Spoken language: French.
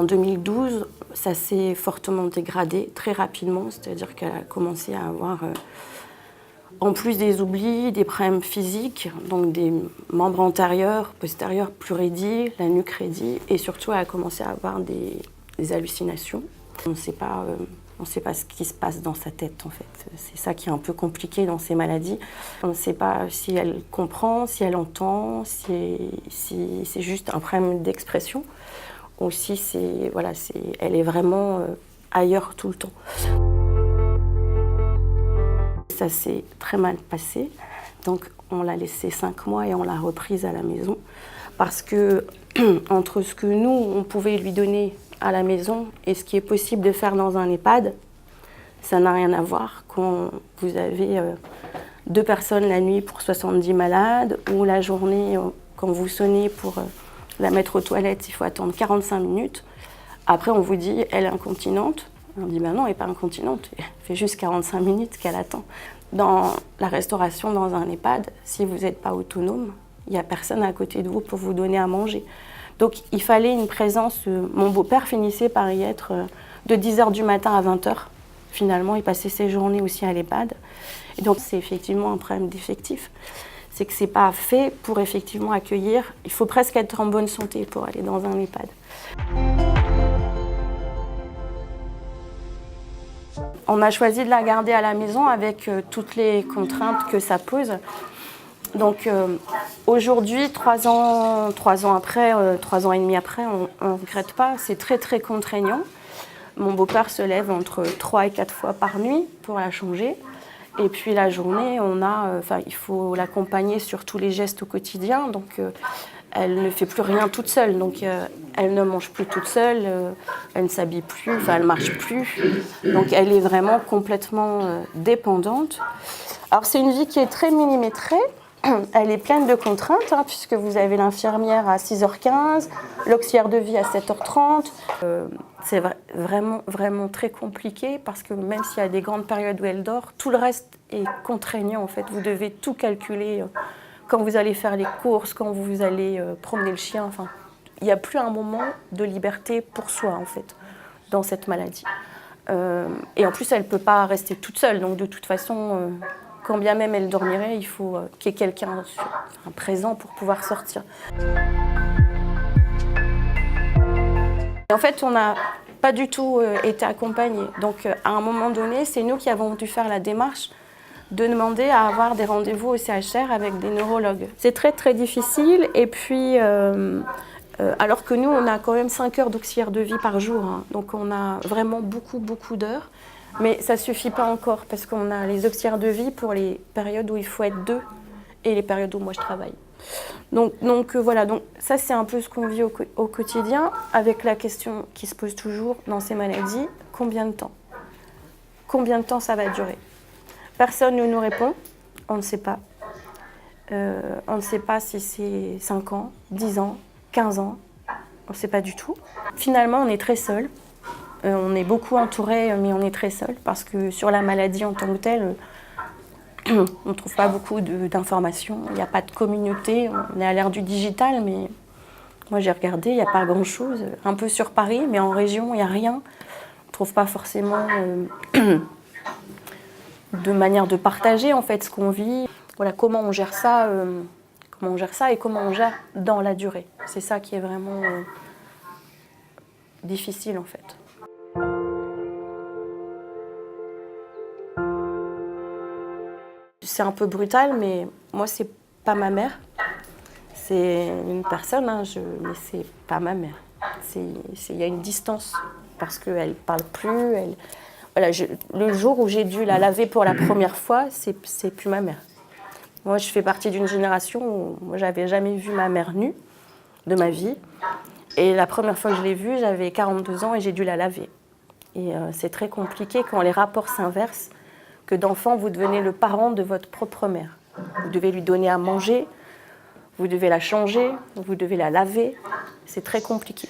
en 2012, ça s'est fortement dégradé très rapidement, c'est-à-dire qu'elle a commencé à avoir, en plus des oublis, des problèmes physiques, donc des membres antérieurs, postérieurs plus raidis, la nuque raidie, et surtout elle a commencé à avoir des hallucinations. On ne sait pas ce qui se passe dans sa tête en fait. C'est ça qui est un peu compliqué dans ces maladies. On ne sait pas si elle comprend, si elle entend, si c'est juste un problème d'expression ou si elle est vraiment ailleurs tout le temps. Ça s'est très mal passé, donc on l'a laissée 5 mois et on l'a reprise à la maison parce que entre ce que nous on pouvait lui donner à la maison et ce qui est possible de faire dans un EHPAD, ça n'a rien à voir quand vous avez 2 personnes la nuit pour 70 malades ou la journée quand vous sonnez pour la mettre aux toilettes, il faut attendre 45 minutes. Après on vous dit elle est incontinente. On dit non, elle n'est pas incontinente, elle fait juste 45 minutes qu'elle attend. Dans la restauration dans un EHPAD, si vous n'êtes pas autonome, il n'y a personne à côté de vous pour vous donner à manger. Donc il fallait une présence. Mon beau-père finissait par y être de 10h du matin à 20h. Finalement, il passait ses journées aussi à l'EHPAD. Et donc c'est effectivement un problème d'effectif. C'est que ce n'est pas fait pour effectivement accueillir. Il faut presque être en bonne santé pour aller dans un EHPAD. On a choisi de la garder à la maison avec toutes les contraintes que ça pose. Donc aujourd'hui, 3 ans après, 3 ans et demi après, on ne regrette pas. C'est très très contraignant. Mon beau-père se lève entre 3 et 4 fois par nuit pour la changer. Et puis la journée, il faut l'accompagner sur tous les gestes au quotidien. Donc elle ne fait plus rien toute seule. Donc elle ne mange plus toute seule, elle ne s'habille plus, elle ne marche plus. Donc elle est vraiment complètement dépendante. Alors c'est une vie qui est très millimétrée. Elle est pleine de contraintes, puisque vous avez l'infirmière à 6h15, l'auxiliaire de vie à 7h30. C'est vraiment, vraiment très compliqué parce que même s'il y a des grandes périodes où elle dort, tout le reste est contraignant en fait. Vous devez tout calculer quand vous allez faire les courses, quand vous allez promener le chien. Enfin, il n'y a plus un moment de liberté pour soi en fait dans cette maladie. Et en plus, elle ne peut pas rester toute seule. Donc de toute façon, quand bien même elle dormirait, il faut qu'il y ait quelqu'un présent pour pouvoir sortir. En fait, on n'a pas du tout été accompagnés. Donc, à un moment donné, c'est nous qui avons dû faire la démarche de demander à avoir des rendez-vous au CHR avec des neurologues. C'est très, très difficile. Et puis, alors que nous, on a quand même 5 heures d'auxiliaire de vie par jour. Donc, on a vraiment beaucoup, beaucoup d'heures. Mais ça ne suffit pas encore parce qu'on a les auxiliaires de vie pour les périodes où il faut être 2 et les périodes où moi je travaille. Donc voilà, donc ça c'est un peu ce qu'on vit au quotidien avec la question qui se pose toujours dans ces maladies, combien de temps? Combien de temps ça va durer? Personne ne nous répond, on ne sait pas. On ne sait pas si c'est 5 ans, 10 ans, 15 ans, on ne sait pas du tout. Finalement on est très seuls. On est beaucoup entouré, mais on est très seul parce que sur la maladie en tant que telle, on ne trouve pas beaucoup d'informations. Il n'y a pas de communauté. On est à l'ère du digital, mais moi j'ai regardé, il n'y a pas grand-chose. Un peu sur Paris, mais en région, il n'y a rien. On ne trouve pas forcément de manière de partager en fait ce qu'on vit. Voilà, comment on gère ça et comment on gère dans la durée. C'est ça qui est vraiment difficile en fait. C'est un peu brutal, mais moi, c'est pas ma mère. C'est une personne, mais c'est pas ma mère. Il y a une distance parce qu'elle ne parle plus. Le jour où j'ai dû la laver pour la première fois, c'est plus ma mère. Moi, je fais partie d'une génération où moi, j'avais jamais vu ma mère nue de ma vie. Et la première fois que je l'ai vue, j'avais 42 ans et j'ai dû la laver. Et c'est très compliqué quand les rapports s'inversent. Que d'enfant, vous devenez le parent de votre propre mère. Vous devez lui donner à manger, vous devez la changer, vous devez la laver. C'est très compliqué.